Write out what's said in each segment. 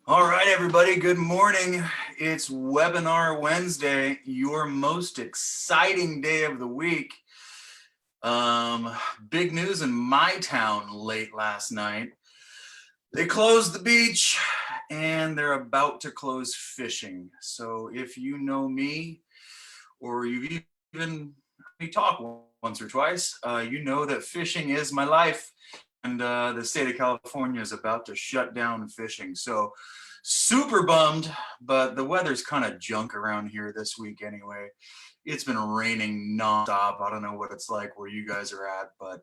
All right, everybody, good morning. It's Webinar Wednesday, your most exciting day of the week. Big news in my town late last night. They closed the beach and they're about to close fishing. So if you know me or you've even we talk once or twice, you know that fishing is my life. And the state of California is about to shut down fishing. So super bummed, but the weather's kind of junk around here this week anyway. It's been raining nonstop. I don't know what it's like where you guys are at, but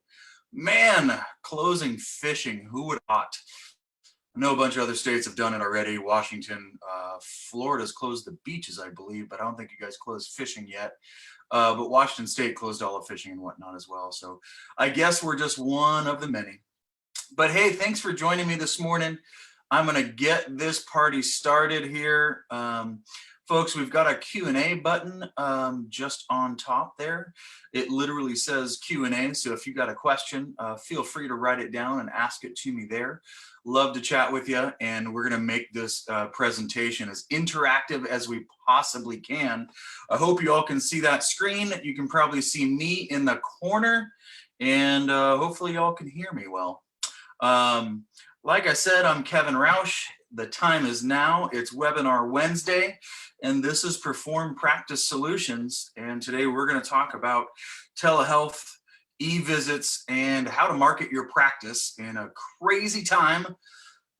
man, closing fishing, who would not? I know a bunch of other states have done it already. Washington, Florida's closed the beaches, I believe, but I don't think you guys closed fishing yet. But Washington State closed all of fishing and whatnot as well. So I guess we're just one of the many. But hey, thanks for joining me this morning. I'm going to get this party started here. Folks, we've got a Q&A button just on top there. It literally says Q&A, so if you got a question, feel free to write it down and ask it to me there. Love to chat with you, and we're going to make this presentation as interactive as we possibly can. I hope you all can see that screen. You can probably see me in the corner, and hopefully y'all can hear me well. Like I said, I'm Kevin Roush. The time is now. It's Webinar Wednesday, and this is Perform Practice Solutions. And today we're going to talk about telehealth, e-visits, and how to market your practice in a crazy time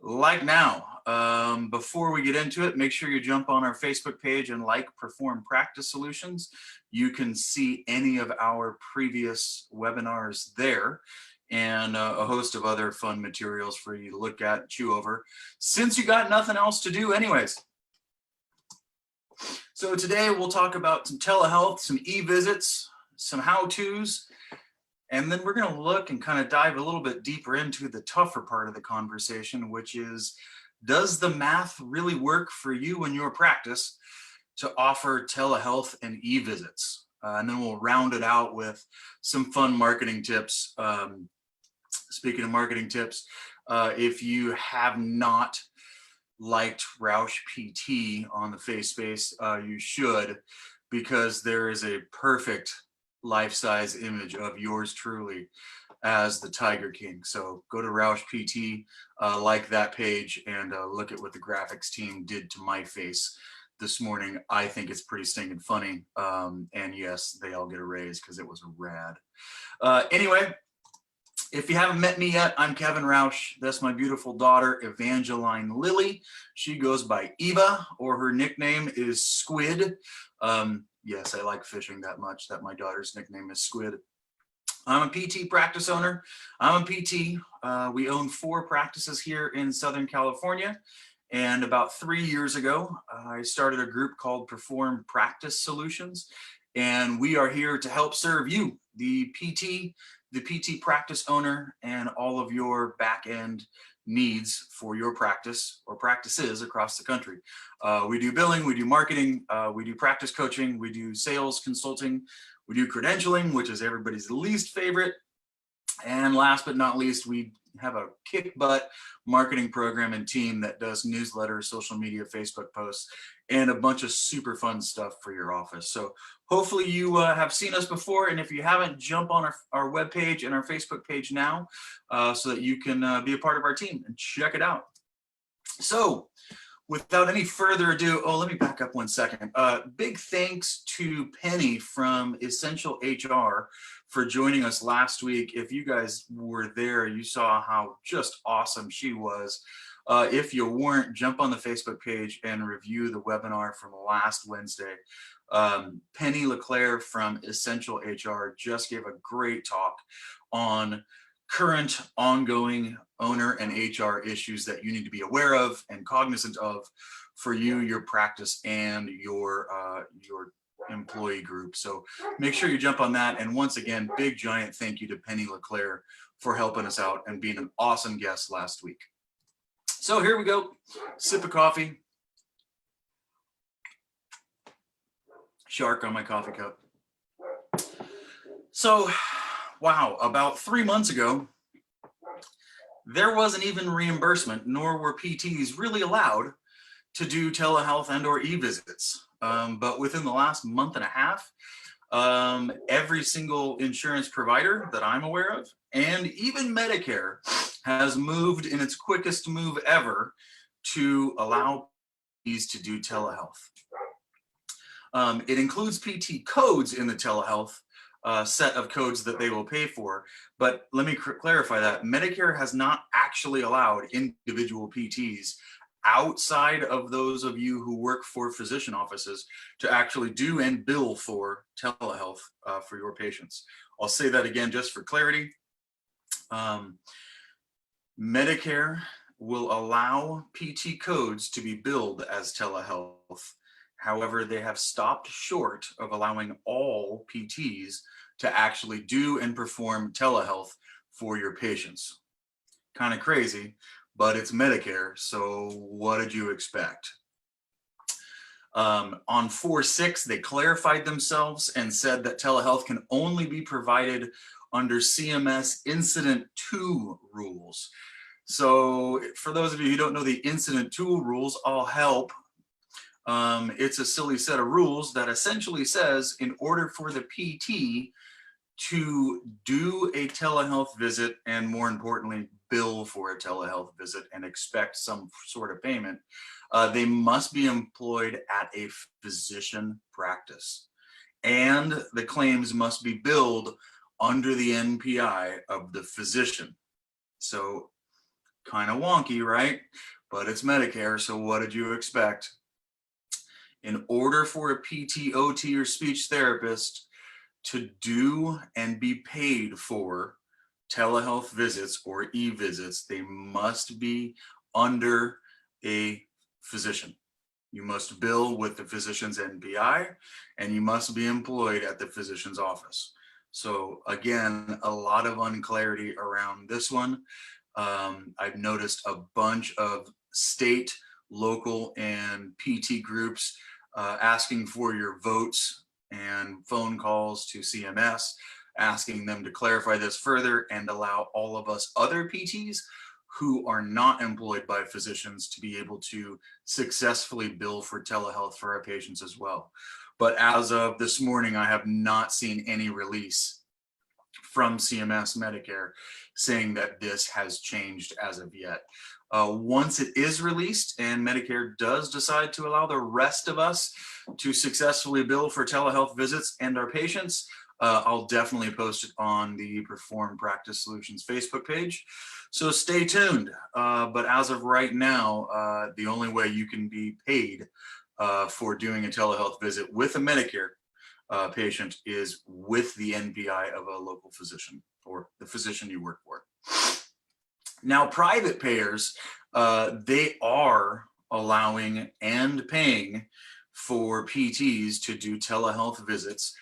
like now. Before we get into it, make sure you jump on our Facebook page and like Perform Practice Solutions. You can see any of our previous webinars there, and a host of other fun materials for you to look at, chew over, since you got nothing else to do anyways. So today we'll talk about some telehealth, some e-visits, some how-tos, and then we're going to look and kind of dive a little bit deeper into the tougher part of the conversation, which is, does the math really work for you and your practice to offer telehealth and e-visits? And then we'll round it out with some fun marketing tips. Speaking of marketing tips, if you have not liked Roush PT on the face space, you should, because there is a perfect life-size image of yours truly as the Tiger King. So go to Roush PT, like that page, and look at what the graphics team did to my face this morning. I think it's pretty stinking funny. And yes, they all get a raise because it was rad. Anyway, if you haven't met me yet, I'm Kevin Roush. That's my beautiful daughter, Evangeline Lilly. She goes by Eva, or her nickname is Squid. Yes, I like fishing that much that my daughter's nickname is Squid. I'm a PT practice owner. I'm a PT. We own 4 practices here in Southern California. And about 3 years ago, I started a group called Perform Practice Solutions. And we are here to help serve you, the PT practice owner, and all of your back-end needs for your practice or practices across the country. We do billing, we do marketing, we do practice coaching, we do sales consulting, we do credentialing, which is everybody's least favorite. And last but not least, we have a kick butt marketing program and team that does newsletters, social media, Facebook posts, and a bunch of super fun stuff for your office. So hopefully you have seen us before, and if you haven't, jump on our webpage and our Facebook page now so that you can be a part of our team and check it out. So without any further ado, let me back up one second. Big thanks to Penny from Essential HR for joining us last week. If you guys were there, you saw how just awesome she was. If you weren't, jump on the Facebook page and review the webinar from last Wednesday. Penny LeClaire from Essential HR just gave a great talk on current, ongoing owner and HR issues that you need to be aware of and cognizant of for you, your practice, and your employee group. So make sure you jump on that. And once again, big giant thank you to Penny LeClaire for helping us out and being an awesome guest last week. So here we go. Sip of coffee. Shark on my coffee cup. So, wow, about 3 months ago, there wasn't even reimbursement, nor were PTs really allowed to do telehealth and or e-visits. But within the last month and a half, every single insurance provider that I'm aware of, and even Medicare, has moved in its quickest move ever to allow PTs to do telehealth. It includes PT codes in the telehealth set of codes that they will pay for. But let me clarify that Medicare has not actually allowed individual PTs outside of those of you who work for physician offices to actually do and bill for telehealth for your patients. I'll say that again just for clarity. Medicare will allow PT codes to be billed as telehealth. However, they have stopped short of allowing all PTs to actually do and perform telehealth for your patients. Kind of crazy, but it's Medicare, so what did you expect? On 4.6, they clarified themselves and said that telehealth can only be provided under CMS Incident 2 rules. So for those of you who don't know the Incident 2 rules, I'll help. It's a silly set of rules that essentially says in order for the PT to do a telehealth visit, and more importantly, bill for a telehealth visit and expect some sort of payment, they must be employed at a physician practice. And the claims must be billed under the NPI of the physician. So kind of wonky, right? But it's Medicare, so what did you expect? In order for a PT, OT, or speech therapist to do and be paid for telehealth visits or e-visits, they must be under a physician. You must bill with the physician's NPI, and you must be employed at the physician's office. So again, a lot of unclarity around this one. I've noticed a bunch of state, local, and PT groups asking for your votes and phone calls to CMS, asking them to clarify this further and allow all of us other PTs who are not employed by physicians to be able to successfully bill for telehealth for our patients as well. But as of this morning, I have not seen any release from CMS Medicare saying that this has changed as of yet. Once it is released and Medicare does decide to allow the rest of us to successfully bill for telehealth visits and our patients, I'll definitely post it on the Perform Practice Solutions Facebook page. So stay tuned. But as of right now, the only way you can be paid for doing a telehealth visit with a Medicare patient is with the NPI of a local physician or the physician you work for. Now, private payers, they are allowing and paying for PTs to do telehealth visits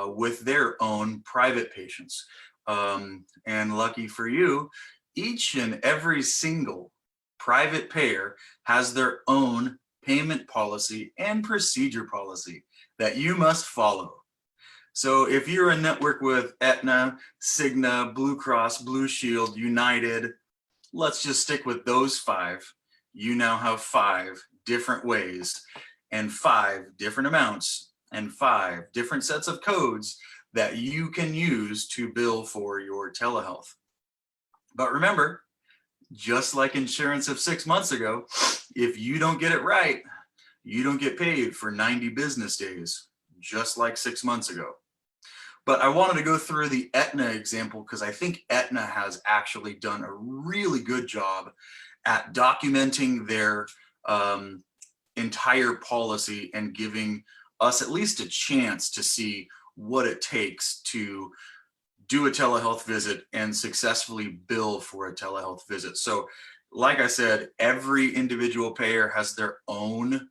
with their own private patients. And lucky for you, each and every single private payer has their own payment policy and procedure policy that you must follow. So if you're a network with Aetna, Cigna, Blue Cross, Blue Shield, United, let's just stick with those 5. You now have 5 different ways and 5 different amounts and 5 different sets of codes that you can use to bill for your telehealth. But remember, just like insurance of 6 months ago, if you don't get it right, you don't get paid for 90 business days, just like 6 months ago. But I wanted to go through the Aetna example because I think Aetna has actually done a really good job at documenting their entire policy and giving us at least a chance to see what it takes to do a telehealth visit and successfully bill for a telehealth visit. So like I said, every individual payer has their own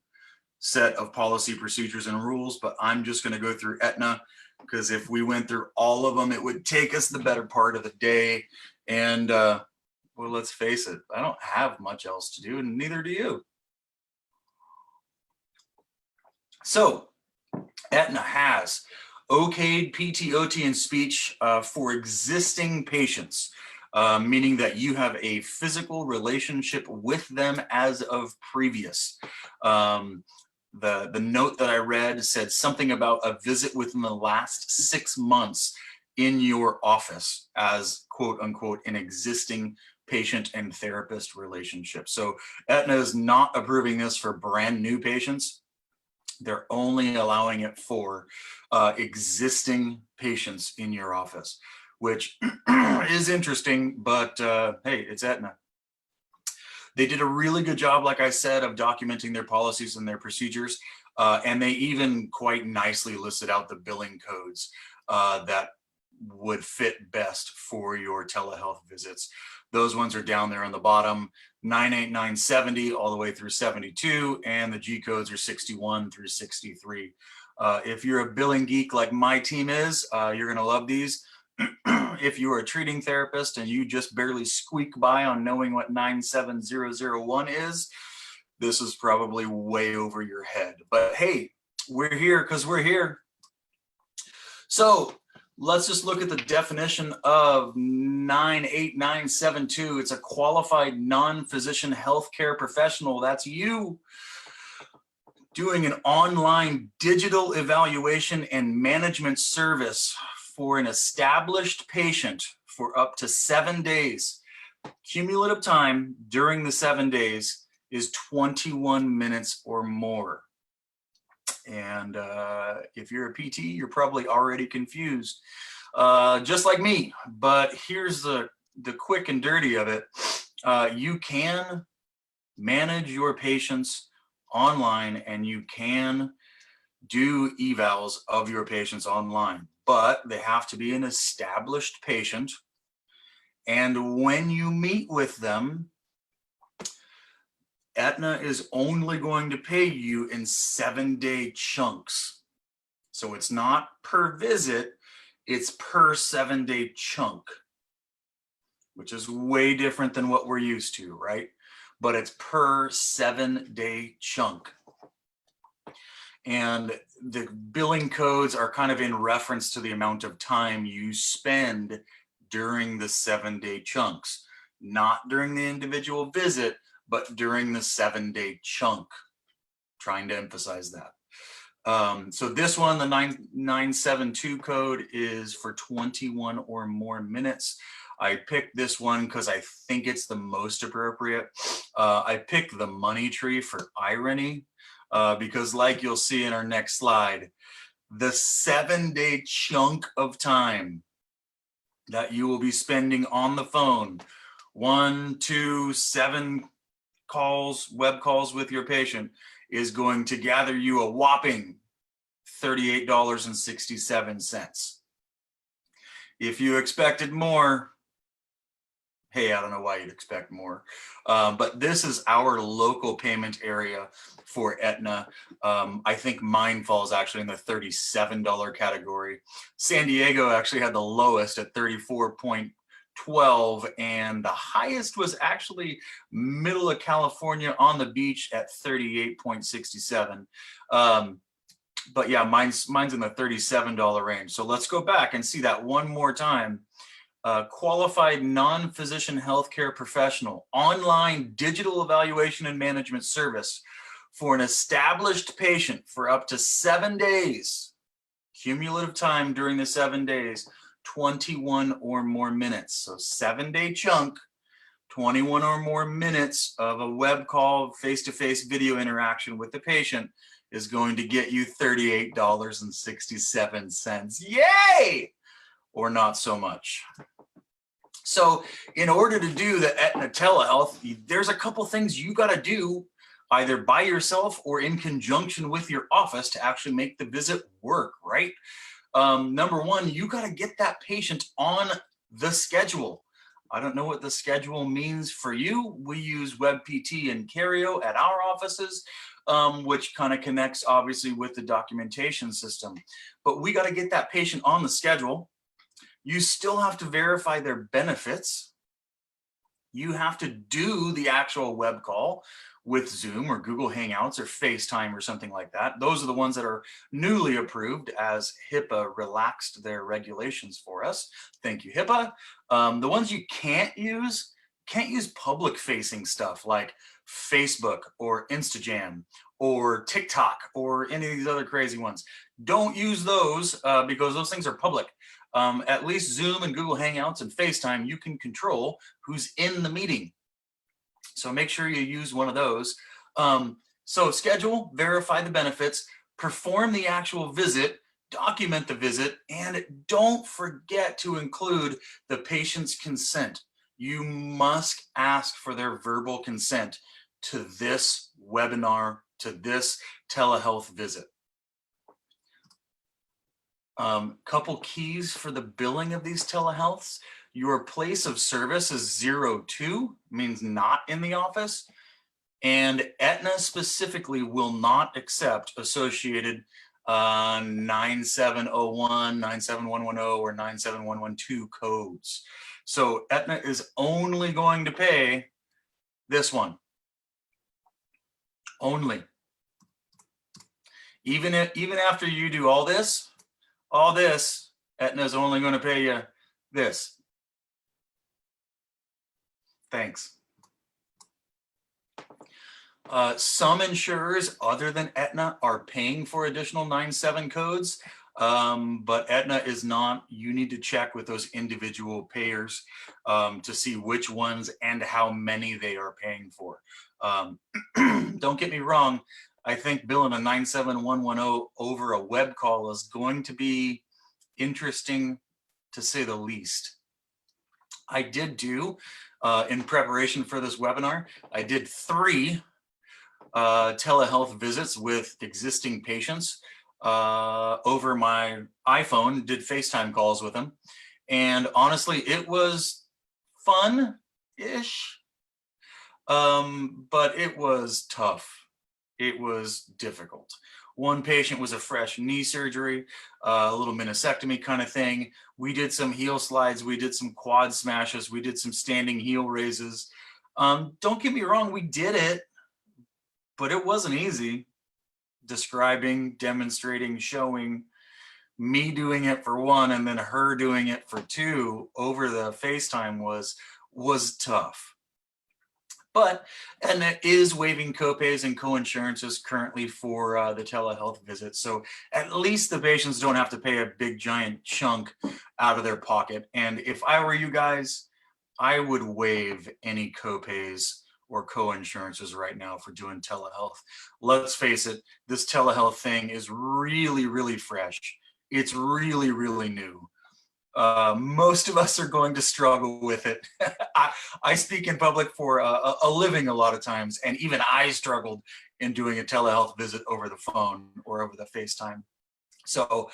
set of policy, procedures, and rules, but I'm just going to go through Aetna because if we went through all of them, it would take us the better part of the day. And well, let's face it, I don't have much else to do, and neither do you. So Aetna has okayed PT, OT, and speech for existing patients meaning that you have a physical relationship with them as of previous. The note that I read said something about a visit within the last 6 months in your office as quote unquote an existing patient and therapist relationship. So Aetna is not approving this for brand new patients. They're only allowing it for existing patients in your office, which is interesting, but hey, it's Aetna. They did a really good job, like I said, of documenting their policies and their procedures. And they even quite nicely listed out the billing codes that would fit best for your telehealth visits. Those ones are down there on the bottom, 98970 all the way through 72, and the G codes are 61 through 63. If you're a billing geek like my team is, you're gonna love these. If you are a treating therapist and you just barely squeak by on knowing what 97001 is, this is probably way over your head. But hey, we're here because we're here. So let's just look at the definition of 98972. It's a qualified non-physician healthcare professional. That's you doing an online digital evaluation and management service for an established patient for up to 7 days. Cumulative time during the 7 days is 21 minutes or more. And if you're a PT, you're probably already confused, just like me. But here's the quick and dirty of it. You can manage your patients online and you can do evals of your patients online, but they have to be an established patient. And when you meet with them, Aetna is only going to pay you in 7-day chunks. So it's not per visit, it's per 7-day chunk, which is way different than what we're used to, right? But it's per 7-day chunk. And the billing codes are kind of in reference to the amount of time you spend during the 7-day chunks, not during the individual visit, but during the 7-day chunk. Trying to emphasize that. So this one, the 972 code, is for 21 or more minutes. I picked this one because I think it's the most appropriate. I picked the money tree for irony because, like you'll see in our next slide, the 7-day chunk of time that you will be spending on the phone, 1, 2, 7 calls, web calls with your patient, is going to gather you a whopping $38.67. If you expected more, hey, I don't know why you'd expect more, but this is our local payment area for Aetna. I think mine falls actually in the $37 category. San Diego actually had the lowest at 34.12, and the highest was actually middle of California on the beach at 38.67. But yeah, mine's in the $37 range. So let's go back and see that one more time. Qualified non-physician healthcare professional, online digital evaluation and management service for an established patient for up to 7 days. Cumulative time during the 7 days, 21 or more minutes. So 7-day chunk, 21 or more minutes of a web call, face-to-face video interaction with the patient is going to get you $38.67. Yay! Or not so much. So in order to do the Aetna telehealth, there's a couple things you got to do either by yourself or in conjunction with your office to actually make the visit work, right? Number one, you got to get that patient on the schedule. I don't know what the schedule means for you. We use WebPT and Cario at our offices, which kind of connects obviously with the documentation system. But we got to get that patient on the schedule. You still have to verify their benefits. You have to do the actual web call with Zoom or Google Hangouts or FaceTime or something like that. Those are the ones that are newly approved as HIPAA relaxed their regulations for us. Thank you, HIPAA. The ones you can't use public facing stuff like Facebook or Instagram or TikTok or any of these other crazy ones. Don't use those because those things are public. At least Zoom and Google Hangouts and FaceTime, you can control who's in the meeting. So make sure you use one of those. So schedule, verify the benefits, perform the actual visit, document the visit, and don't forget to include the patient's consent. You must ask for their verbal consent to this webinar, to this telehealth visit. Couple keys for the billing of these telehealths. Your place of service is 02, means not in the office. And Aetna specifically will not accept associated 9701, 97110, or 97112 codes. So Aetna is only going to pay this one. Only. Even after you do all this, Aetna is only going to pay you this. Thanks. Some insurers other than Aetna are paying for additional 97 codes, but Aetna is not. You need to check with those individual payers to see which ones and how many they are paying for. Don't get me wrong. I think billing a 97110 over a web call is going to be interesting, to say the least. I did do, in preparation for this webinar, I did 3 telehealth visits with existing patients over my iPhone, did FaceTime calls with them. And honestly, it was fun-ish, but it was tough. It was difficult. One patient was a fresh knee surgery, a little meniscectomy kind of thing. We did some heel slides, we did some quad smashes, we did some standing heel raises. Don't get me wrong, we did it, but it wasn't easy. Describing, demonstrating, showing, me doing it for 1 and then her doing it for 2 over the FaceTime was tough. But, and it is waiving copays and co-insurances currently for the telehealth visit. So at least the patients don't have to pay a big giant chunk out of their pocket. And if I were you guys, I would waive any copays or co-insurances right now for doing telehealth. Let's face it, this telehealth thing is really, really fresh. It's really, really new. Most of us are going to struggle with it. I speak in public for a living a lot of times, and even I struggled in doing a telehealth visit over the phone or over the FaceTime. So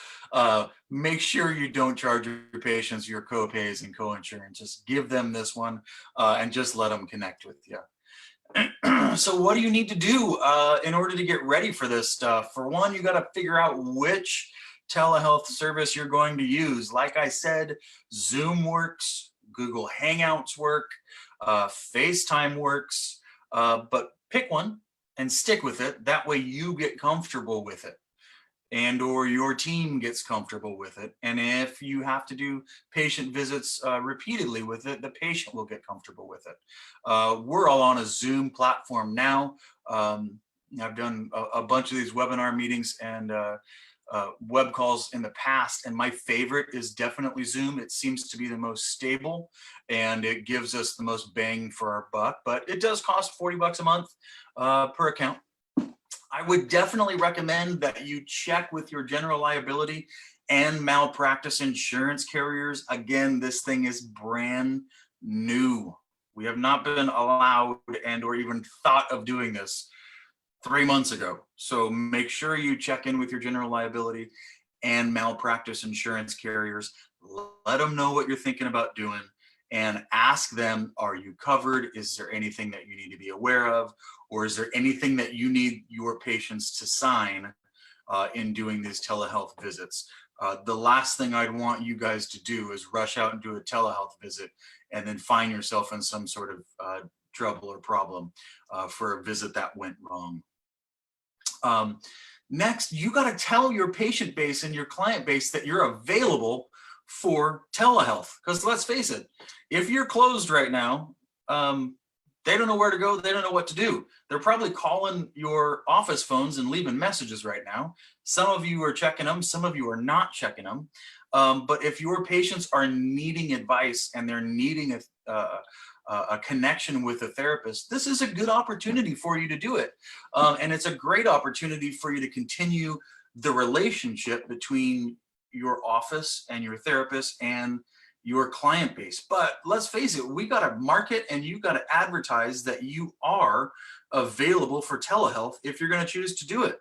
make sure you don't charge your patients your copays and co-insurance. Just give them this one and just let them connect with you. So what do you need to do in order to get ready for this stuff? For one, you got to figure out which telehealth service you're going to use. Like I said, Zoom works, Google Hangouts work, FaceTime works, but pick one and stick with it. That way you get comfortable with it and or your team gets comfortable with it. And if you have to do patient visits repeatedly with it, the patient will get comfortable with it. We're all on a Zoom platform now. I've done a bunch of these webinar meetings and web calls in the past, and my favorite is definitely Zoom. It seems to be the most stable and it gives us the most bang for our buck, but it does cost $40 a month per account. I would definitely recommend that you check with your general liability and malpractice insurance carriers. Again, this thing is brand new. We have not been allowed and or even thought of doing this 3 months ago. So make sure you check in with your general liability and malpractice insurance carriers. Let them know what you're thinking about doing and ask them, are you covered? Is there anything that you need to be aware of? Or is there anything that you need your patients to sign in doing these telehealth visits? The last thing I'd want you guys to do is rush out and do a telehealth visit and then find yourself in some sort of trouble or problem for a visit that went wrong. Next, you got to tell your patient base and your client base that you're available for telehealth. Because let's face it, if you're closed right now, they don't know where to go. They don't know what to do. They're probably calling your office phones and leaving messages right now. Some of you are checking them. Some of you are not checking them. But if your patients are needing advice and they're needing a connection with a therapist, this is a good opportunity for you to do it. And it's a great opportunity for you to continue the relationship between your office and your therapist and your client base. But let's face it, we got to market and you got to advertise that you are available for telehealth if you're going to choose to do it.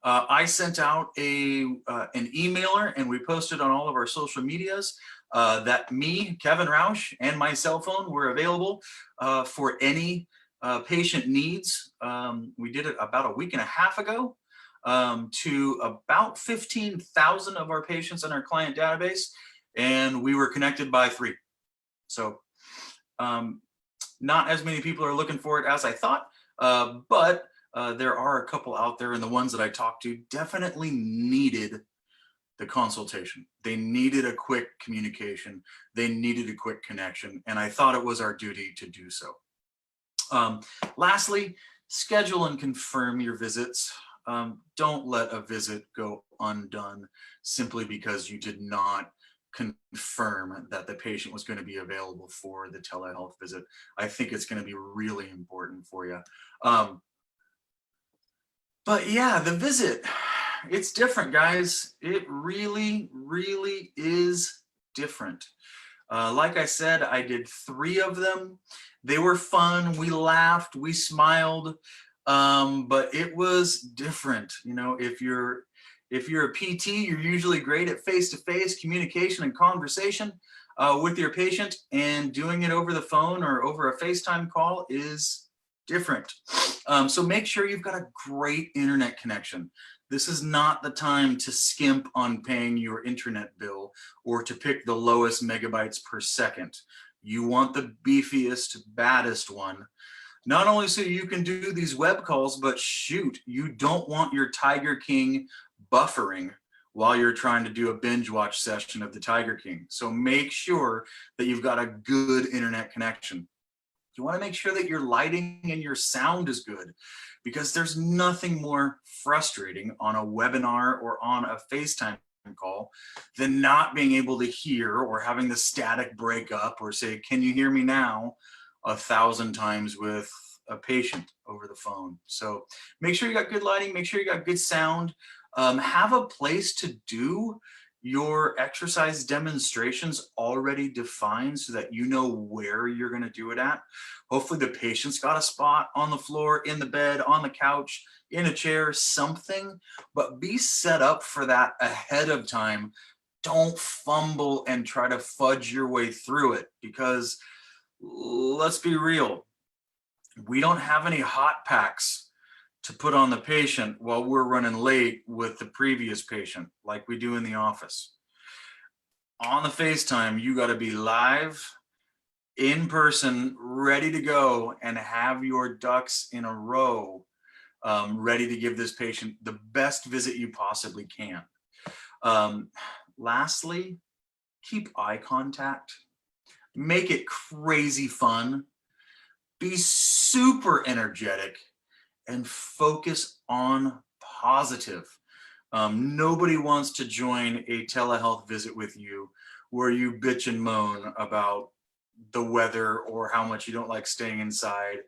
I sent out an emailer and we posted on all of our social medias that me, Kevin Roush, and my cell phone were available for any patient needs. We did it about a week and a half ago to about 15,000 of our patients in our client database, and we were connected by 3. So not as many people are looking for it as I thought, but there are a couple out there, and the ones that I talked to definitely needed the consultation. They needed a quick communication. They needed a quick connection, and I thought it was our duty to do so. Lastly, schedule and confirm your visits. Don't let a visit go undone simply because you did not confirm that the patient was going to be available for the telehealth visit. I think it's going to be really important for you. But yeah, the visit, it's different, guys. It really, really is different. Like I said, I did 3 of them. They were fun. We laughed, we smiled, but it was different. You know, if you're a PT, you're usually great at face-to-face communication and conversation with your patient, and doing it over the phone or over a FaceTime call is different. So make sure you've got a great internet connection. This is not the time to skimp on paying your internet bill or to pick the lowest megabytes per second. You want the beefiest, baddest one. Not only so you can do these web calls, but shoot, you don't want your Tiger King buffering while you're trying to do a binge watch session of the Tiger King. So make sure that you've got a good internet connection. You want to make sure that your lighting and your sound is good, because there's nothing more frustrating on a webinar or on a FaceTime call than not being able to hear or having the static break up or say, "Can you hear me now?" 1,000 times with a patient over the phone. So make sure you got good lighting, make sure you got good sound. Have a place to do your exercise demonstrations already defined so that you know where you're going to do it at. Hopefully the patient's got a spot on the floor, in the bed, on the couch, in a chair, something, but be set up for that ahead of time. Don't fumble and try to fudge your way through it, because let's be real, we don't have any hot packs to put on the patient while we're running late with the previous patient like we do in the office. On the FaceTime, you got to be live, in person, ready to go, and have your ducks in a row, ready to give this patient the best visit you possibly can. Lastly, keep eye contact. Make it crazy fun. Be super energetic and focus on positive. Nobody wants to join a telehealth visit with you where you bitch and moan about the weather or how much you don't like staying inside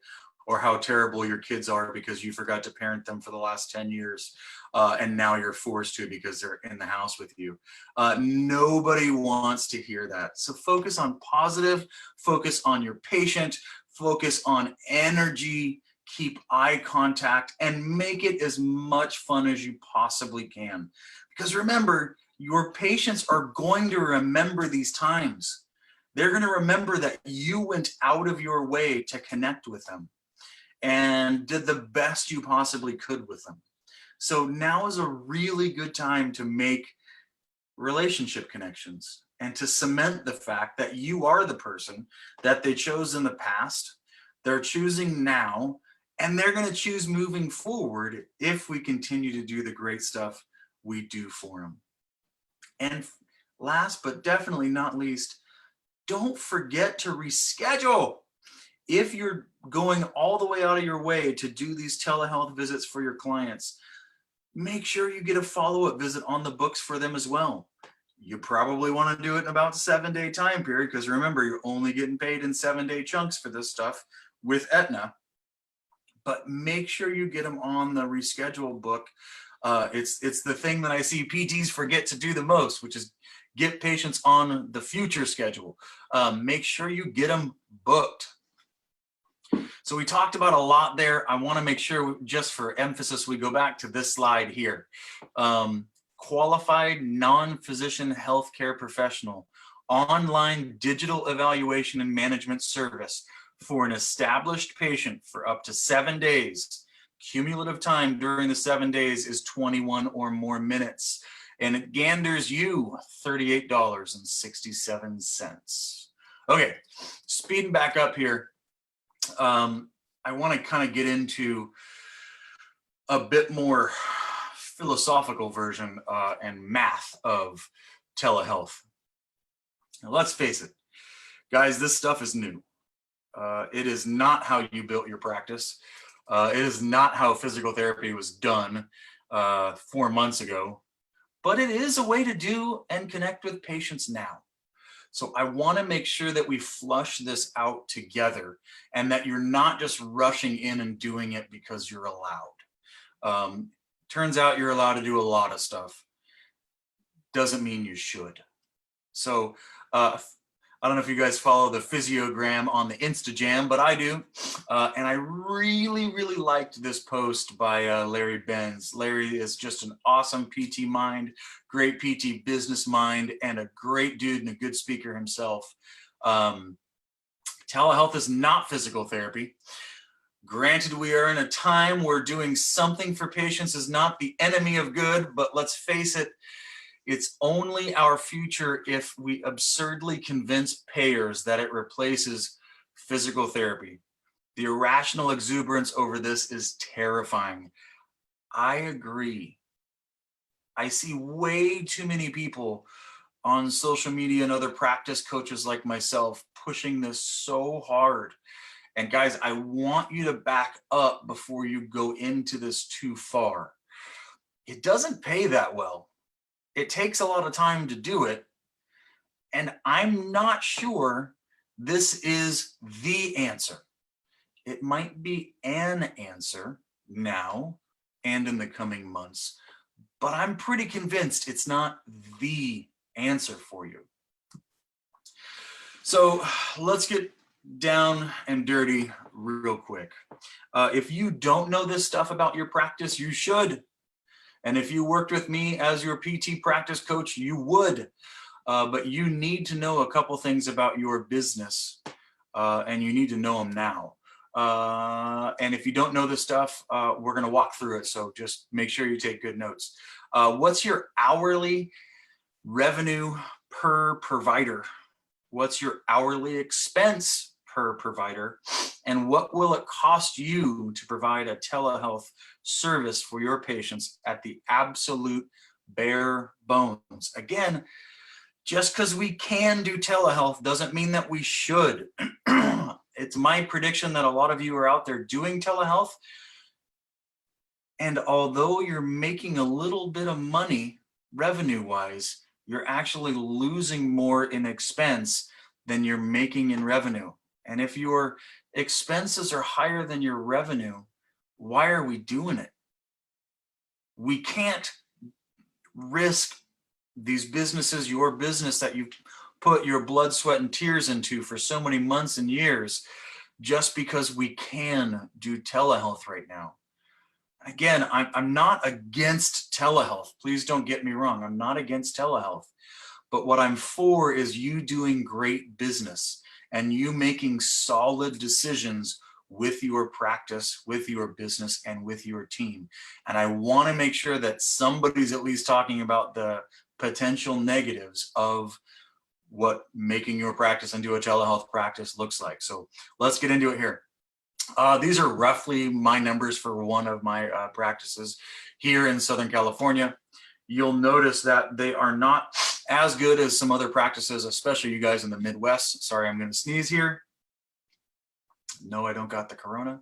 or how terrible your kids are because you forgot to parent them for the last 10 years and now you're forced to because they're in the house with you. Nobody wants to hear that. So focus on positive, focus on your patient, focus on energy, keep eye contact, and make it as much fun as you possibly can. Because remember, your patients are going to remember these times. They're going to remember that you went out of your way to connect with them and did the best you possibly could with them. So now is a really good time to make relationship connections and to cement the fact that you are the person that they chose in the past, they're choosing now, and they're going to choose moving forward if we continue to do the great stuff we do for them. And last but definitely not least, don't forget to reschedule. If you're going all the way out of your way to do these telehealth visits for your clients, make sure you get a follow-up visit on the books for them as well. You probably want to do it in about a 7-day time period, because remember, you're only getting paid in 7-day chunks for this stuff with Aetna. But make sure you get them on the reschedule book. It's the thing that I see PTs forget to do the most, which is get patients on the future schedule. Make sure you get them booked. So we talked about a lot there. I want to make sure, just for emphasis, we go back to this slide here. Qualified non-physician healthcare professional, online digital evaluation and management service for an established patient for up to 7 days. Cumulative time during the 7 days is 21 or more minutes. And it ganders you $38.67. Okay, speeding back up here. I want to kind of get into a bit more philosophical version and math of telehealth. Now, let's face it, guys, this stuff is new. It is not how you built your practice. It is not how physical therapy was done 4 months ago, but it is a way to do and connect with patients now. So I want to make sure that we flush this out together, and that you're not just rushing in and doing it because you're allowed. Turns out you're allowed to do a lot of stuff. Doesn't mean you should. So I don't know if you guys follow the Physiogram on the Instagram, but I do. And I really, really liked this post by Larry Benz. Larry is just an awesome PT mind, great PT business mind, and a great dude and a good speaker himself. Telehealth is not physical therapy. Granted, we are in a time where doing something for patients is not the enemy of good, but let's face it, it's only our future if we absurdly convince payers that it replaces physical therapy. The irrational exuberance over this is terrifying. I agree. I see way too many people on social media and other practice coaches like myself pushing this so hard. And guys, I want you to back up before you go into this too far. It doesn't pay that well. It takes a lot of time to do it. And I'm not sure this is the answer. It might be an answer now and in the coming months, but I'm pretty convinced it's not the answer for you. So let's get down and dirty real quick. If you don't know this stuff about your practice, you should. And if you worked with me as your PT practice coach, you would. But you need to know a couple things about your business, and you need to know them now. And if you don't know this stuff, we're going to walk through it. So just make sure you take good notes. What's your hourly revenue per provider? What's your hourly expense per provider? And what will it cost you to provide a telehealth service for your patients at the absolute bare bones? Again, just because we can do telehealth doesn't mean that we should. It's my prediction that a lot of you are out there doing telehealth. And although you're making a little bit of money revenue-wise, you're actually losing more in expense than you're making in revenue. And if your expenses are higher than your revenue, why are we doing it? We can't risk these businesses, your business that you've put your blood, sweat, and tears into for so many months and years, just because we can do telehealth right now. Again, I'm not against telehealth. Please don't get me wrong. I'm not against telehealth. But what I'm for is you doing great business and you making solid decisions with your practice, with your business, and with your team. And I want to make sure that somebody's at least talking about the potential negatives of what making your practice into a telehealth practice looks like. So let's get into it here. These are roughly my numbers for one of my practices here in Southern California. You'll notice that they are not as good as some other practices, especially you guys in the Midwest. Sorry, I'm going to sneeze here. No, I don't got the corona.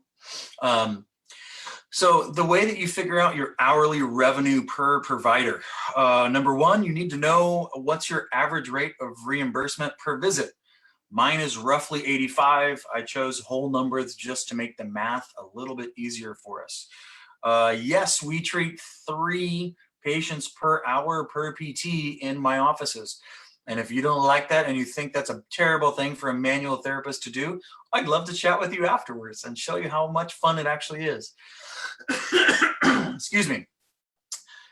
So the way that you figure out your hourly revenue per provider, number one, you need to know what's your average rate of reimbursement per visit. Mine is roughly 85. I chose whole numbers just to make the math a little bit easier for us. Yes, we treat 3 patients per hour per PT in my offices. And if you don't like that and you think that's a terrible thing for a manual therapist to do, I'd love to chat with you afterwards and show you how much fun it actually is. Excuse me.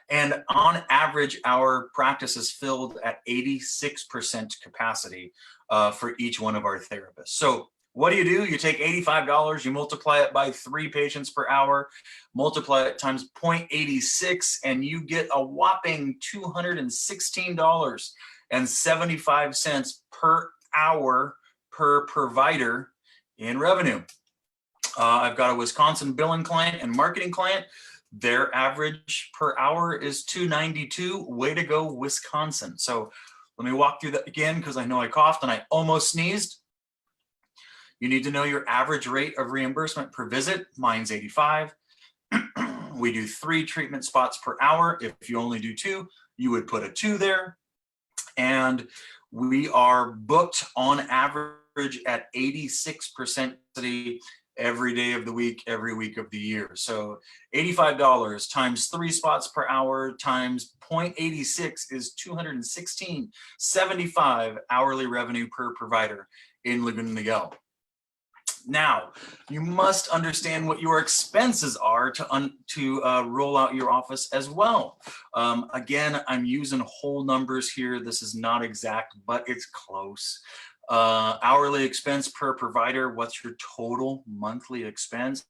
And on average, our practice is filled at 86% capacity for each one of our therapists. So what do? You take $85, you multiply it by 3 patients per hour, multiply it times 0.86, and you get a whopping $216.75 per hour per provider in revenue. I've got a Wisconsin billing client and marketing client. Their average per hour is $292. Way to go, Wisconsin. So let me walk through that again because I know I coughed and I almost sneezed. You need to know your average rate of reimbursement per visit. Mine's 85. We do 3 treatment spots per hour. If you only do 2, you would put a 2 there. And we are booked on average at 86% every day of the week, every week of the year. So $85 times 3 spots per hour times 0.86 is $216.75 hourly revenue per provider in Laguna Niguel. Now, you must understand what your expenses are to roll out your office as well. Again, I'm using whole numbers here. This is not exact, but it's close. Hourly expense per provider, what's your total monthly expense?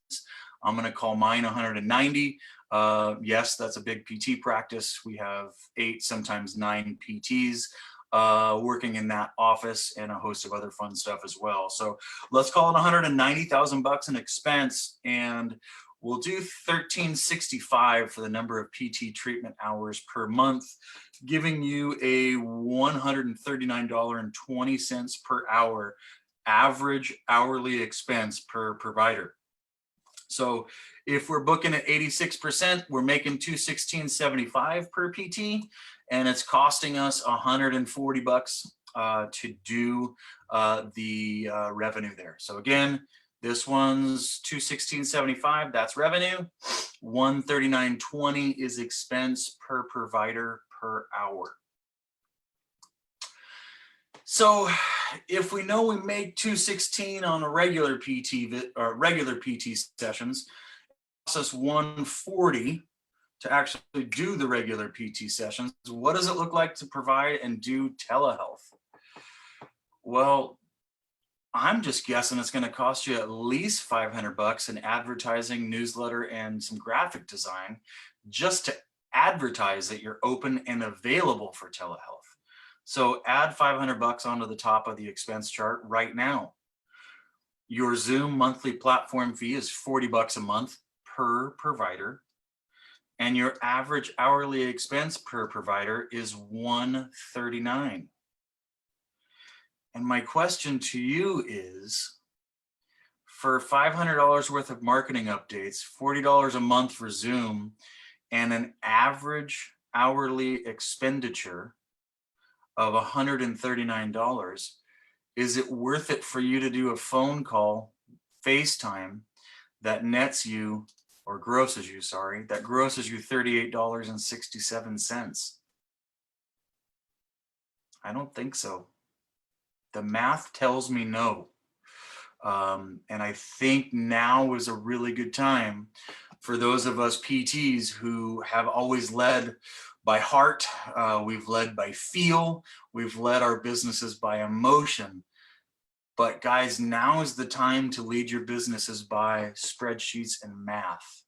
I'm going to call mine $190. Yes, that's a big PT practice. We have 8, sometimes 9 PTs working in that office and a host of other fun stuff as well. So let's call it 190,000 bucks in expense, and we'll do $1,365 for the number of PT treatment hours per month, giving you a $139.20 per hour average hourly expense per provider. So if we're booking at 86%, we're making $216.75 per PT, and it's costing us $140 to do the revenue there. So again, this one's $216.75, that's revenue. $139.20 is expense per provider per hour. So if we know we make $216 on a regular PT or regular PT sessions, it costs us $140 to actually do the regular PT sessions. What does it look like to provide and do telehealth? Well, I'm just guessing it's going to cost you at least 500 bucks in advertising, newsletter, and some graphic design just to advertise that you're open and available for telehealth. So add 500 bucks onto the top of the expense chart right now. Your Zoom monthly platform fee is 40 bucks a month per provider, and your average hourly expense per provider is $139. And my question to you is, for $500 worth of marketing updates, $40 a month for Zoom, and an average hourly expenditure of $139, is it worth it for you to do a phone call, FaceTime, that nets you, or grosses you, sorry, that grosses you $38.67? I don't think so. The math tells me no. And I think now is a really good time for those of us PTs who have always led by heart, we've led by feel, we've led our businesses by emotion. But guys, now is the time to lead your businesses by spreadsheets and math.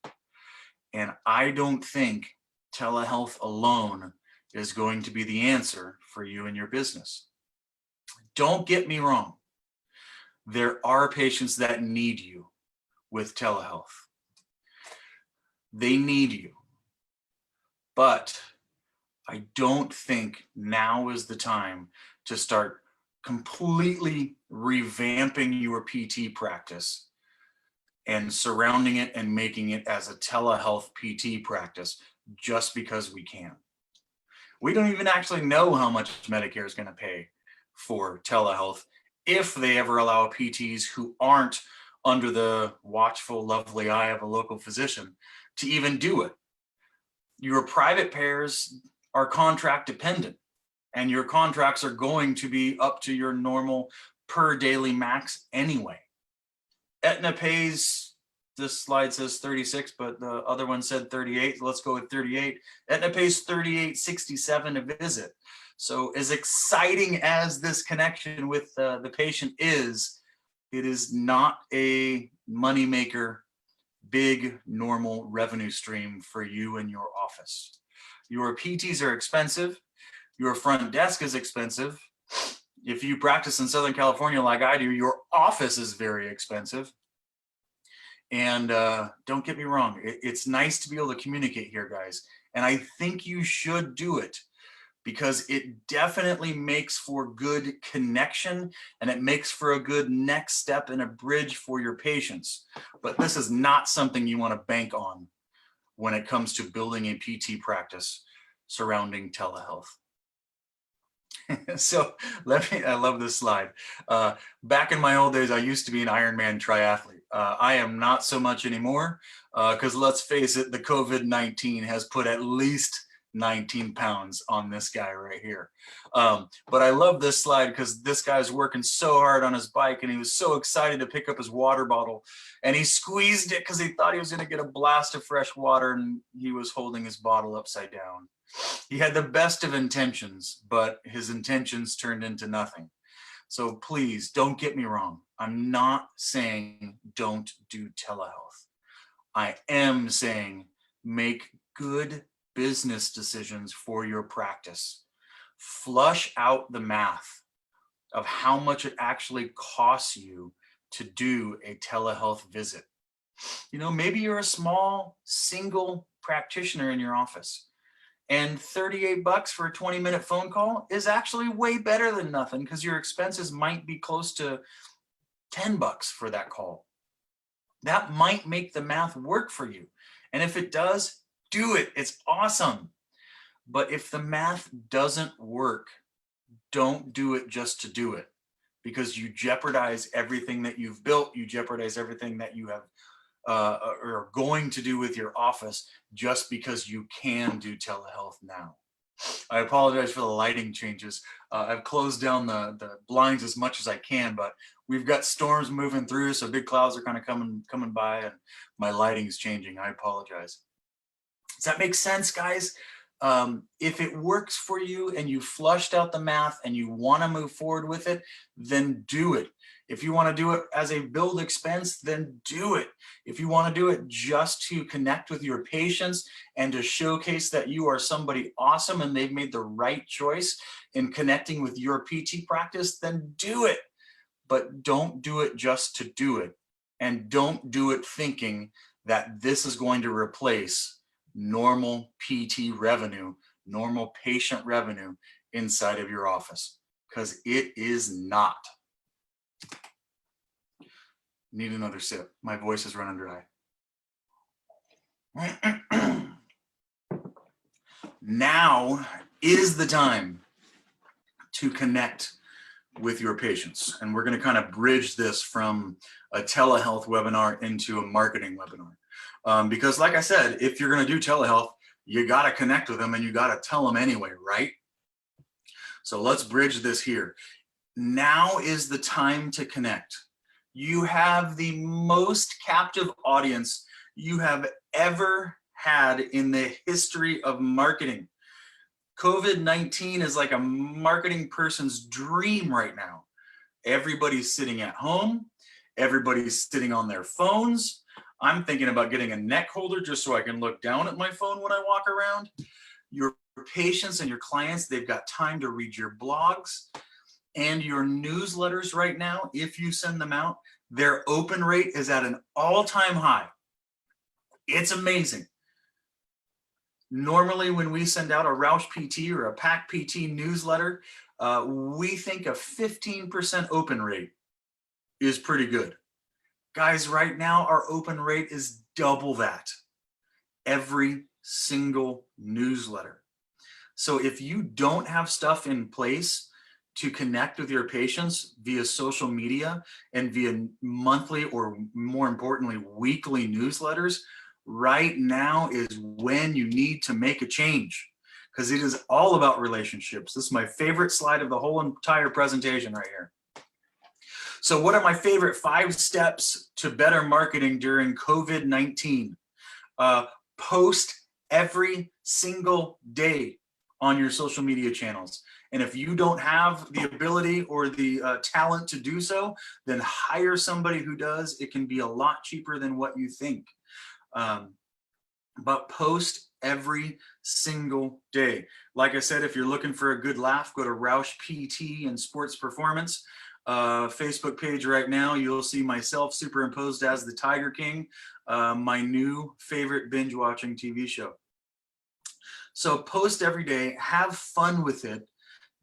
And I don't think telehealth alone is going to be the answer for you and your business. Don't get me wrong. There are patients that need you with telehealth. They need you. But I don't think now is the time to start completely revamping your PT practice and surrounding it and making it as a telehealth PT practice just because we can. We don't even actually know how much Medicare is going to pay for telehealth if they ever allow PTs who aren't under the watchful, lovely eye of a local physician to even do it. Your private payers are contract dependent, and your contracts are going to be up to your normal per daily max anyway. Aetna pays, this slide says 36, but the other one said 38. Let's go with 38. Aetna pays $38.67 a visit. So as exciting as this connection with the patient is, it is not a moneymaker, big normal revenue stream for you and your office. Your PTs are expensive. Your front desk is expensive. If you practice in Southern California like I do, your office is very expensive. And don't get me wrong, it's nice to be able to communicate here, guys. And I think you should do it because it definitely makes for good connection and it makes for a good next step and a bridge for your patients. But this is not something you want to bank on when it comes to building a PT practice surrounding telehealth. So I love this slide. Back in my old days, I used to be an Ironman triathlete. I am not so much anymore because let's face it, the COVID-19 has put at least 19 pounds on this guy right here. But I love this slide because this guy's working so hard on his bike and he was so excited to pick up his water bottle and he squeezed it because he thought he was going to get a blast of fresh water and he was holding his bottle upside down. He had the best of intentions, but his intentions turned into nothing. So please don't get me wrong. I'm not saying don't do telehealth. I am saying make good business decisions for your practice. Flush out the math of how much it actually costs you to do a telehealth visit. You know, maybe you're a small single practitioner in your office. And $38 for a 20-minute phone call is actually way better than nothing because your expenses might be close to $10 for that call. That might make the math work for you. And if it does, do it. It's awesome. But if the math doesn't work, don't do it just to do it because you jeopardize everything that you've built. You jeopardize everything that you have or going to do with your office just because you can do telehealth now. I apologize for the lighting changes. I've closed down the blinds as much as I can, but we've got storms moving through, so big clouds are kind of coming by and my lighting is changing. I apologize. Does that make sense, guys? If it works for you and you flushed out the math and you want to move forward with it, then do it. If you want to do it as a build expense, then do it. If you want to do it just to connect with your patients and to showcase that you are somebody awesome and they've made the right choice in connecting with your PT practice, then do it. But don't do it just to do it. And don't do it thinking that this is going to replace normal PT revenue, normal patient revenue inside of your office, because it is not. Need another sip. My voice is running dry. Now is the time to connect with your patients. And we're going to kind of bridge this from a telehealth webinar into a marketing webinar. Because like I said, if you're going to do telehealth, you got to connect with them and you got to tell them anyway, right? So let's bridge this here. Now is the time to connect. You have the most captive audience you have ever had in the history of marketing. COVID-19 is like a marketing person's dream right now. Everybody's sitting at home. Everybody's sitting on their phones. I'm thinking about getting a neck holder just so I can look down at my phone when I walk around. Your patients and your clients, they've got time to read your blogs. And your newsletters right now, if you send them out, their open rate is at an all-time high. It's amazing. Normally, when we send out a Roush PT or a Pack PT newsletter, we think a 15% open rate is pretty good. Guys, right now, our open rate is double that every single newsletter. So if you don't have stuff in place to connect with your patients via social media and via monthly, or more importantly, weekly newsletters, right now is when you need to make a change, because it is all about relationships. This is my favorite slide of the whole entire presentation right here. So what are my favorite 5 steps to better marketing during COVID-19? Post every single day on your social media channels. And if you don't have the ability or the talent to do so, then hire somebody who does. It can be a lot cheaper than what you think. But post every single day. Like I said, if you're looking for a good laugh, go to Roush PT and Sports Performance Facebook page right now. You'll see myself superimposed as the Tiger King, my new favorite binge watching TV show. So post every day, have fun with it.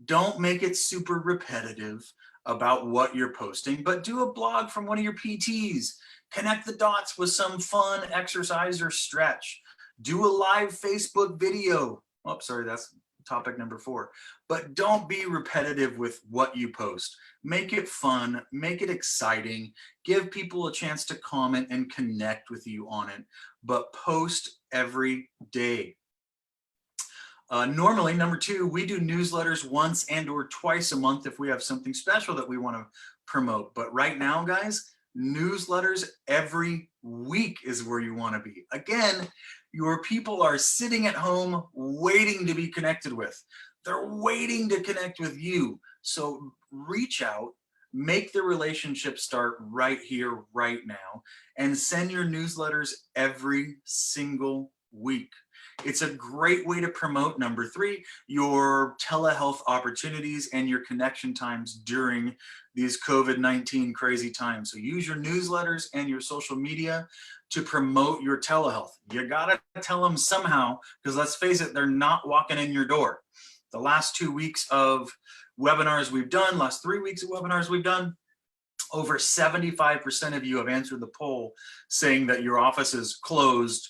Don't make it super repetitive about what you're posting, but do a blog from one of your PTs. Connect the dots with some fun exercise or stretch. Do a live Facebook video. Oh, sorry, that's topic number 4. But don't be repetitive with what you post. Make it fun, make it exciting, give people a chance to comment and connect with you on it, but post every day. Normally, number 2, we do newsletters once and or twice a month if we have something special that we want to promote. But right now, guys, newsletters every week is where you want to be. Again, your people are sitting at home waiting to be connected with. They're waiting to connect with you. So reach out, make the relationship start right here, right now, and send your newsletters every single week. It's a great way to promote, number 3, your telehealth opportunities and your connection times during these COVID-19 crazy times. So use your newsletters and your social media to promote your telehealth. You gotta tell them somehow, because let's face it, they're not walking in your door. The last 2 weeks of webinars we've done, last 3 weeks of webinars we've done, over 75% of you have answered the poll saying that your office is closed,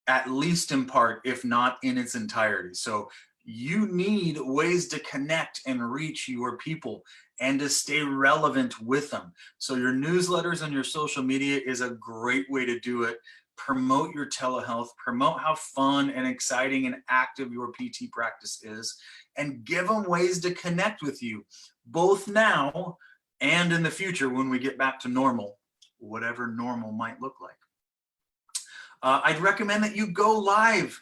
at least in part, if not in its entirety. So you need ways to connect and reach your people and to stay relevant with them. So your newsletters and your social media is a great way to do it. Promote your telehealth, promote how fun and exciting and active your PT practice is, and give them ways to connect with you, both now and in the future when we get back to normal, whatever normal might look like. I'd recommend that you go live,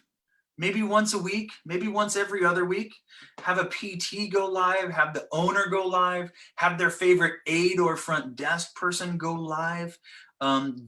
maybe once a week, maybe once every other week. Have a PT go live, have the owner go live, have their favorite aide or front desk person go live.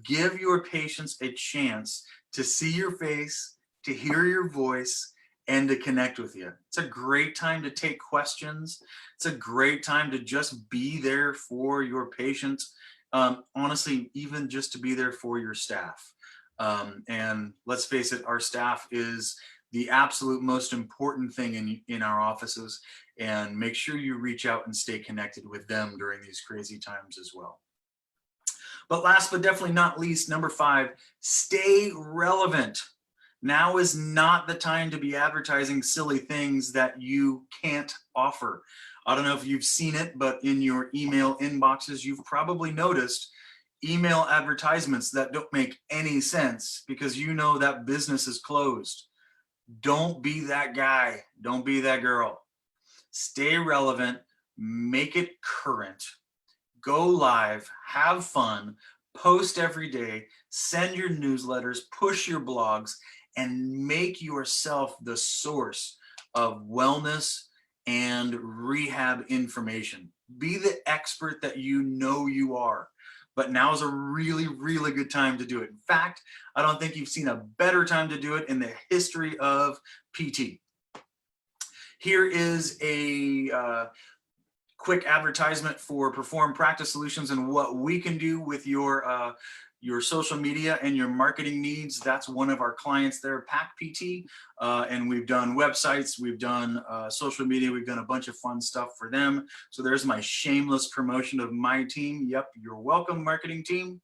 Give your patients a chance to see your face, to hear your voice, and to connect with you. It's a great time to take questions. It's a great time to just be there for your patients. Honestly, even just to be there for your staff. And let's face it, our staff is the absolute most important thing in our offices, and make sure you reach out and stay connected with them during these crazy times as well. But last but definitely not least, number 5, stay relevant. Now is not the time to be advertising silly things that you can't offer. I don't know if you've seen it, but in your email inboxes, you've probably noticed email advertisements that don't make any sense because you know that business is closed. Don't be that guy. Don't be that girl. Stay relevant, make it current, go live, have fun, post every day, send your newsletters, push your blogs, and make yourself the source of wellness and rehab information. Be the expert that you know you are. But now is a really, really good time to do it. In fact, I don't think you've seen a better time to do it in the history of PT. Here is a quick advertisement for Perform Practice Solutions and what we can do with your social media and your marketing needs. That's one of our clients there, Pack PT. And we've done websites, we've done social media, we've done a bunch of fun stuff for them. So there's my shameless promotion of my team. Yep, you're welcome, marketing team.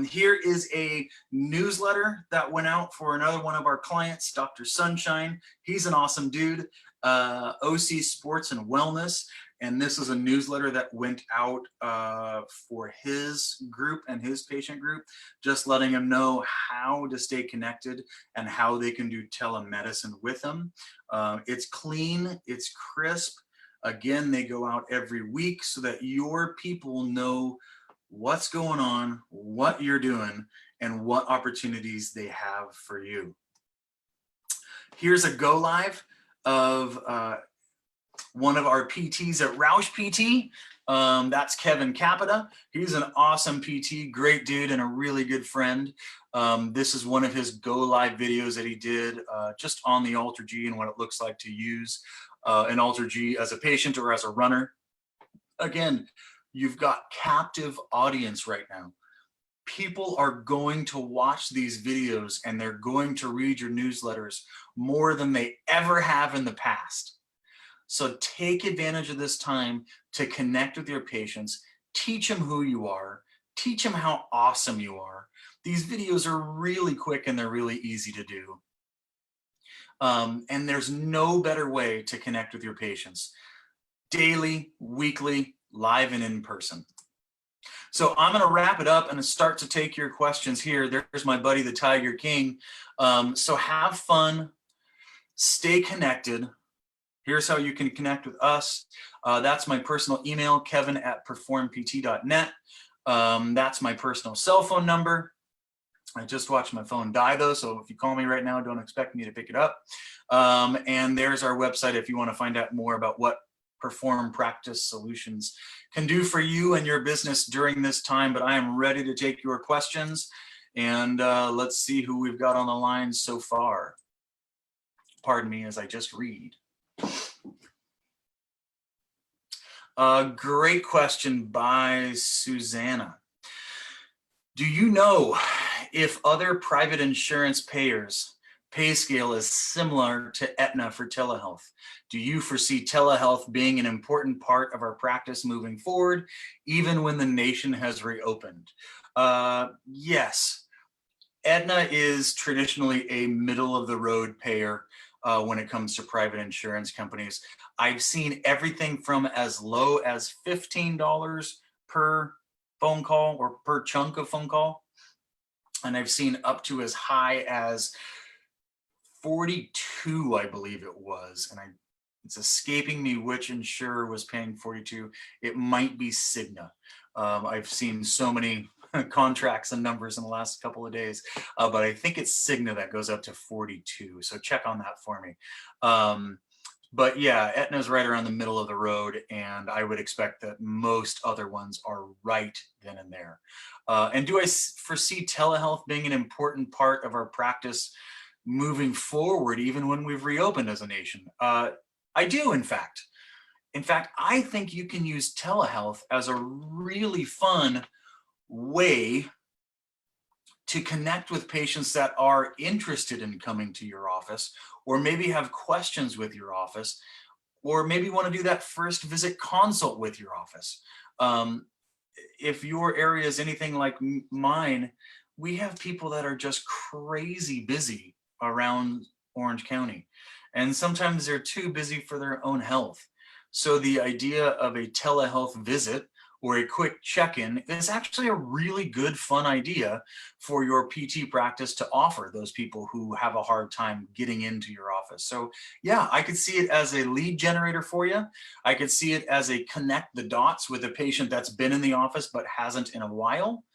Here is a newsletter that went out for another one of our clients, Dr. Sunshine. He's an awesome dude, OC Sports and Wellness. And this is a newsletter that went out for his group and his patient group, just letting them know how to stay connected and how they can do telemedicine with them. It's clean, it's crisp. Again, they go out every week so that your people know what's going on, what you're doing, and what opportunities they have for you. Here's a go live of one of our PTs at Roush PT. That's Kevin Capita. He's an awesome PT, great dude, and a really good friend. This is one of his go live videos that he did just on the AlterG and what it looks like to use an AlterG as a patient or as a runner. Again, you've got captive audience right now. People are going to watch these videos and they're going to read your newsletters more than they ever have in the past. So take advantage of this time to connect with your patients, teach them who you are, teach them how awesome you are. These videos are really quick and they're really easy to do. And there's no better way to connect with your patients. Daily, weekly, live and in person. So I'm going to wrap it up and start to take your questions here. There's my buddy, the Tiger King. So have fun, stay connected. Here's how you can connect with us. That's my personal email, kevin@performpt.net. That's my personal cell phone number. I just watched my phone die though, so if you call me right now, don't expect me to pick it up. And there's our website if you want to find out more about what Perform Practice Solutions can do for you and your business during this time. But I am ready to take your questions, and let's see who we've got on the line so far. Pardon me as I just read. Great question by Susanna. Do you know if other private insurance payers' pay scale is similar to Aetna for telehealth? Do you foresee telehealth being an important part of our practice moving forward, even when the nation has reopened? Yes. Aetna is traditionally a middle-of-the-road payer when it comes to private insurance companies. I've seen everything from as low as $15 per phone call or per chunk of phone call. And I've seen up to as high as 42, I believe it was. And it's escaping me which insurer was paying 42. It might be Cigna. I've seen so many contracts and numbers in the last couple of days, but I think it's Cigna that goes up to 42. So check on that for me. But yeah, Aetna's right around the middle of the road, and I would expect that most other ones are right then and there. And do I foresee telehealth being an important part of our practice moving forward, even when we've reopened as a nation? I do, in fact. In fact, I think you can use telehealth as a really fun way to connect with patients that are interested in coming to your office, or maybe have questions with your office, or maybe want to do that first visit consult with your office. If your area is anything like mine, we have people that are just crazy busy around Orange County, and sometimes they're too busy for their own health. So the idea of a telehealth visit or a quick check-in is actually a really good, fun idea for your PT practice to offer those people who have a hard time getting into your office. So yeah, I could see it as a lead generator for you. I could see it as a connect the dots with a patient that's been in the office but hasn't in a while.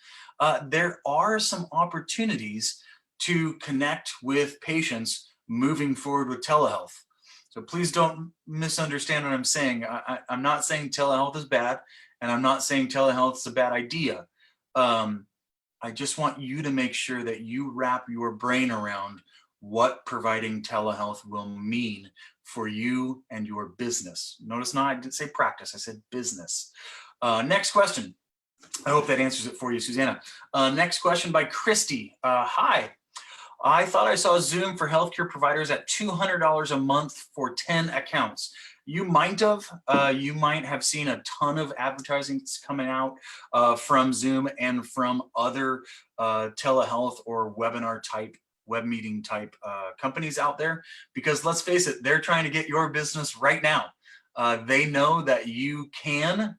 There are some opportunities to connect with patients moving forward with telehealth. So please don't misunderstand what I'm saying. I'm not saying telehealth is bad, and I'm not saying telehealth is a bad idea. I just want you to make sure that you wrap your brain around what providing telehealth will mean for you and your business. Notice I didn't say practice, I said business. Next question. I hope that answers it for you, Susanna. Next question by Christy. Hi. I thought I saw Zoom for healthcare providers at $200 a month for 10 accounts. You might have seen a ton of advertising coming out from Zoom and from other telehealth or webinar type, web meeting type companies out there, because let's face it, they're trying to get your business right now. They know that you can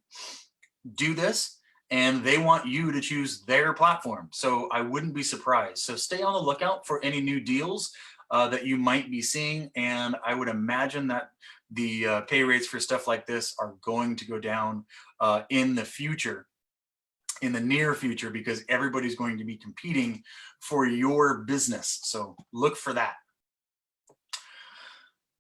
do this, and they want you to choose their platform. So I wouldn't be surprised. So stay on the lookout for any new deals that you might be seeing. And I would imagine that the pay rates for stuff like this are going to go down in the future, in the near future, because everybody's going to be competing for your business. So look for that.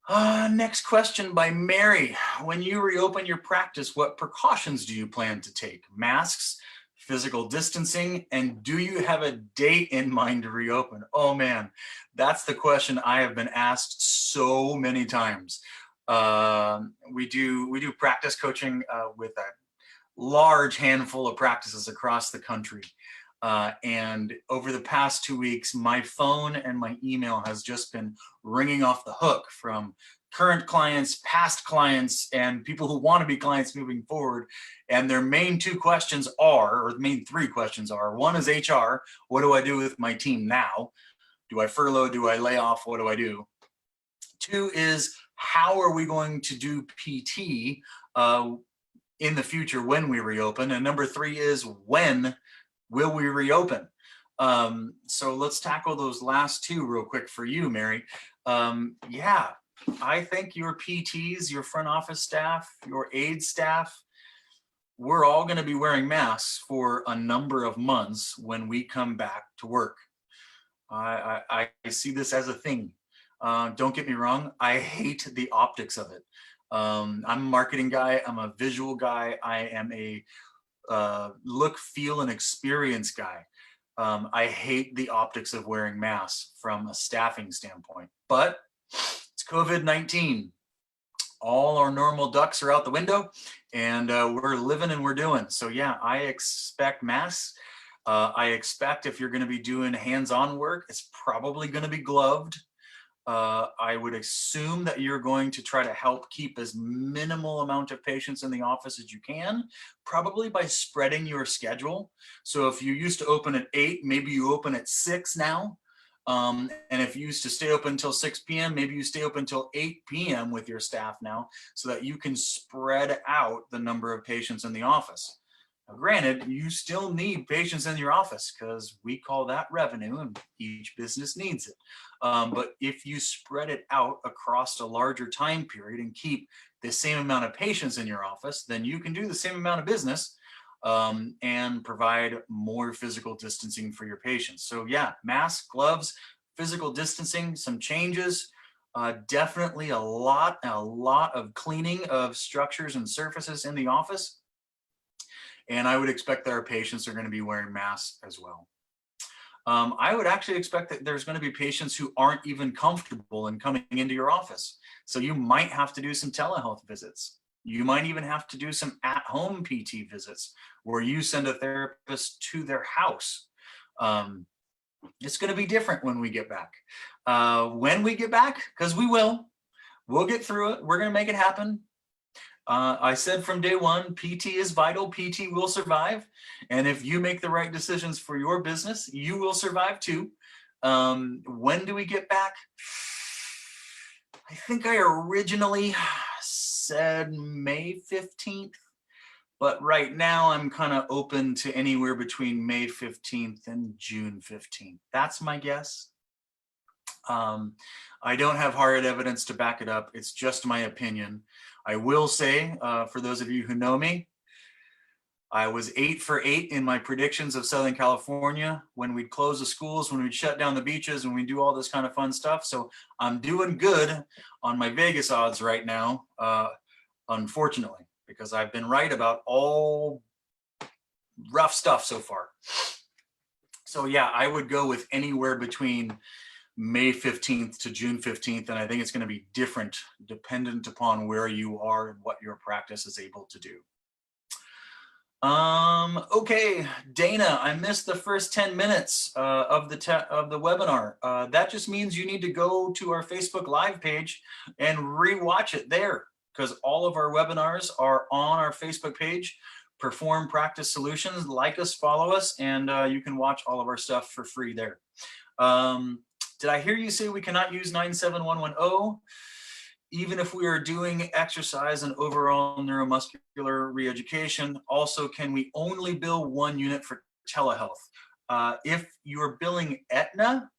Next question by Mary. When you reopen your practice, what precautions do you plan to take? Masks, physical distancing, and do you have a date in mind to reopen? Oh man, that's the question I have been asked so many times. We do practice coaching with a large handful of practices across the country. And over the past 2 weeks, my phone and my email has just been ringing off the hook from current clients, past clients, and people who want to be clients moving forward. And their main two questions are, or the main three questions are, one is HR, what do I do with my team now? Do I furlough? Do I lay off? What do I do? Two is, how are we going to do PT in the future when we reopen? And number three is, when will we reopen? So let's tackle those last two real quick for you, Mary. Yeah, I think your PTs, your front office staff, your aid staff, we're all going to be wearing masks for a number of months when we come back to work. I see this as a thing. Don't get me wrong, I hate the optics of it. I'm a marketing guy, I'm a visual guy, I am a look, feel, and experience guy. I hate the optics of wearing masks from a staffing standpoint, but it's COVID-19. All our normal ducks are out the window, and we're living and we're doing. So yeah, I expect masks. I expect if you're going to be doing hands-on work, it's probably going to be gloved. I would assume that you're going to try to help keep as minimal amount of patients in the office as you can, probably by spreading your schedule. So if you used to open at 8, maybe you open at 6 now. And if you used to stay open until 6 p.m., maybe you stay open until 8 p.m. with your staff now, so that you can spread out the number of patients in the office. Now, granted, you still need patients in your office because we call that revenue and each business needs it. But if you spread it out across a larger time period and keep the same amount of patients in your office, then you can do the same amount of business and provide more physical distancing for your patients. So yeah, masks, gloves, physical distancing, some changes, definitely a lot of cleaning of structures and surfaces in the office. And I would expect that our patients are going to be wearing masks as well. I would actually expect that there's going to be patients who aren't even comfortable in coming into your office. So you might have to do some telehealth visits. You might even have to do some at-home PT visits where you send a therapist to their house. It's going to be different when we get back. When we get back, because we'll get through it. We're going to make it happen. I said from day one, PT is vital, PT will survive. And if you make the right decisions for your business, you will survive too. When do we get back? I think I originally said May 15th, but right now I'm kind of open to anywhere between May 15th and June 15th. That's my guess. I don't have hard evidence to back it up. It's just my opinion. I will say, for those of you who know me, I was 8 for 8 in my predictions of Southern California when we'd close the schools, when we'd shut down the beaches, when we do all this kind of fun stuff. So I'm doing good on my Vegas odds right now, unfortunately, because I've been right about all rough stuff so far. So yeah, I would go with anywhere between May 15th to June 15th, and I think it's going to be different dependent upon where you are and what your practice is able to do. Okay, Dana, I missed the first 10 minutes of the webinar. That just means you need to go to our Facebook Live page and rewatch it there, because all of our webinars are on our Facebook page, Perform Practice Solutions. Like us, follow us, and you can watch all of our stuff for free there. Did I hear you say we cannot use 97110? Even if we are doing exercise and overall neuromuscular reeducation? Also, can we only bill one unit for telehealth? If you're billing Aetna,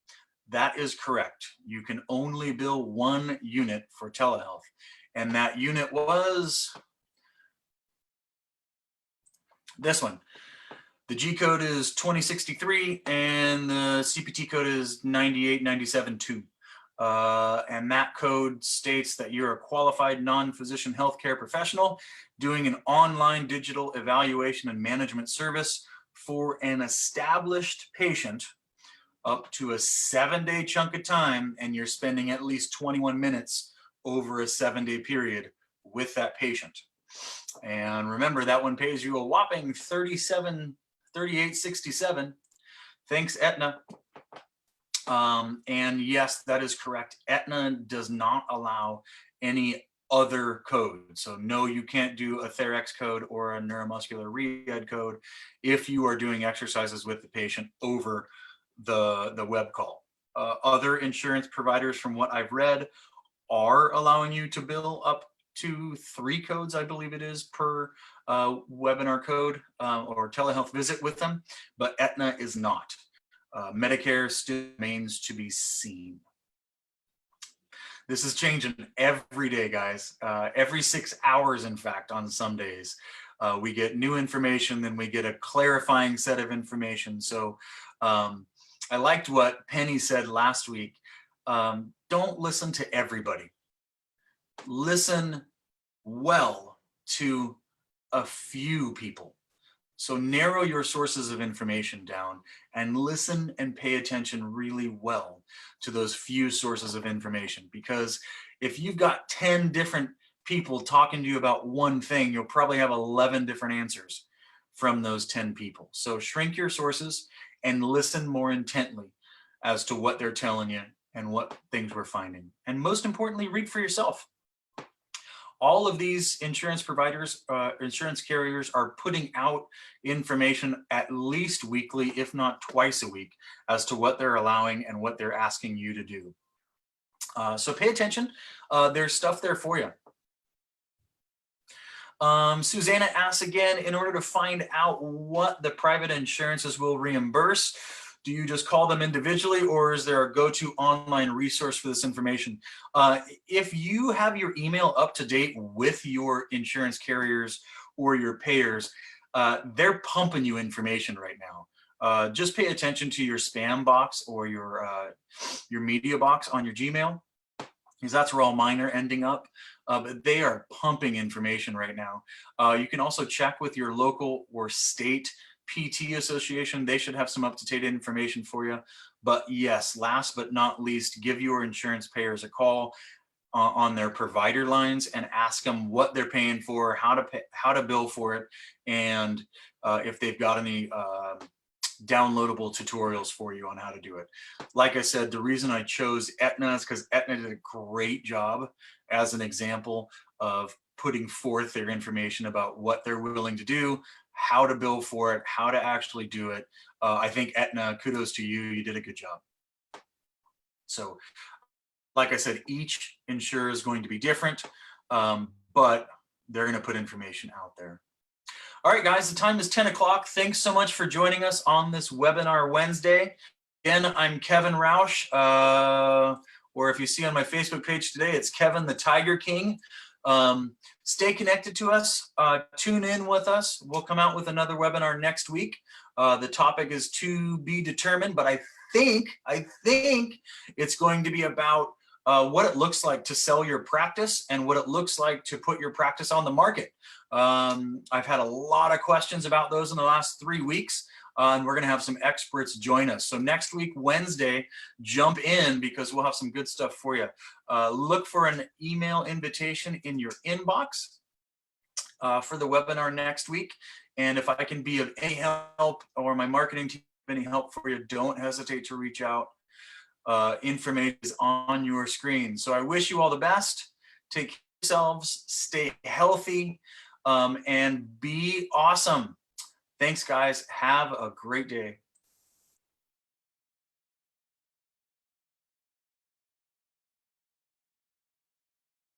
that is correct. You can only bill one unit for telehealth. And that unit was this one. The G code is 2063 and the CPT code is 98972. And that code states that you're a qualified non-physician healthcare professional doing an online digital evaluation and management service for an established patient up to a 7-day chunk of time, and you're spending at least 21 minutes over a 7-day period with that patient. And remember, that one pays you a whopping $38.67. Thanks, Aetna. And yes, that is correct. Aetna does not allow any other code. So no, you can't do a Therex code or a neuromuscular reed code if you are doing exercises with the patient over the web call. Other insurance providers, from what I've read, are allowing you to bill up to 3 codes, I believe it is, per webinar code or telehealth visit with them, but Aetna is not. Medicare still remains to be seen. This is changing every day, guys. Every 6 hours, in fact, on some days. We get new information, then we get a clarifying set of information. So I liked what Penny said last week. Don't listen to everybody. Listen well to a few people. So narrow your sources of information down and listen and pay attention really well to those few sources of information. Because if you've got 10 different people talking to you about one thing, you'll probably have 11 different answers from those 10 people. So shrink your sources and listen more intently as to what they're telling you and what things we're finding. And most importantly, read for yourself. All of these insurance providers, insurance carriers are putting out information at least weekly, if not twice a week, as to what they're allowing and what they're asking you to do. So pay attention. There's stuff there for you. Susanna asks again, in order to find out what the private insurances will reimburse, do you just call them individually, or is there a go-to online resource for this information? If you have your email up to date with your insurance carriers or your payers, they're pumping you information right now. Just pay attention to your spam box or your media box on your Gmail, because that's where all mine are ending up. But they are pumping information right now. You can also check with your local or state PT association. They should have some up-to-date information for you. But yes, last but not least, give your insurance payers a call on their provider lines and ask them what they're paying for, how to bill for it, and if they've got any downloadable tutorials for you on how to do it. Like I said, the reason I chose Aetna is because Aetna did a great job as an example of putting forth their information about what they're willing to do, how to bill for it, how to actually do it. I think Aetna, kudos to you, you did a good job. So like I said, each insurer is going to be different, but they're going to put information out there. All right, guys, the time is 10 o'clock. Thanks so much for joining us on this webinar Wednesday. Again, I'm Kevin Roush, or if you see on my Facebook page today, it's Kevin the Tiger King. Stay connected to us, tune in with us. We'll come out with another webinar next week. The topic is to be determined, but I think it's going to be about what it looks like to sell your practice and what it looks like to put your practice on the market. I've had a lot of questions about those in the last 3 weeks. and we're going to have some experts join us. So next week, Wednesday, jump in because we'll have some good stuff for you. Look for an email invitation in your inbox for the webinar next week. And if I can be of any help, or my marketing team any help for you, don't hesitate to reach out. Information is on your screen. So I wish you all the best. Take care of yourselves, stay healthy, and be awesome. Thanks, guys. Have a great day.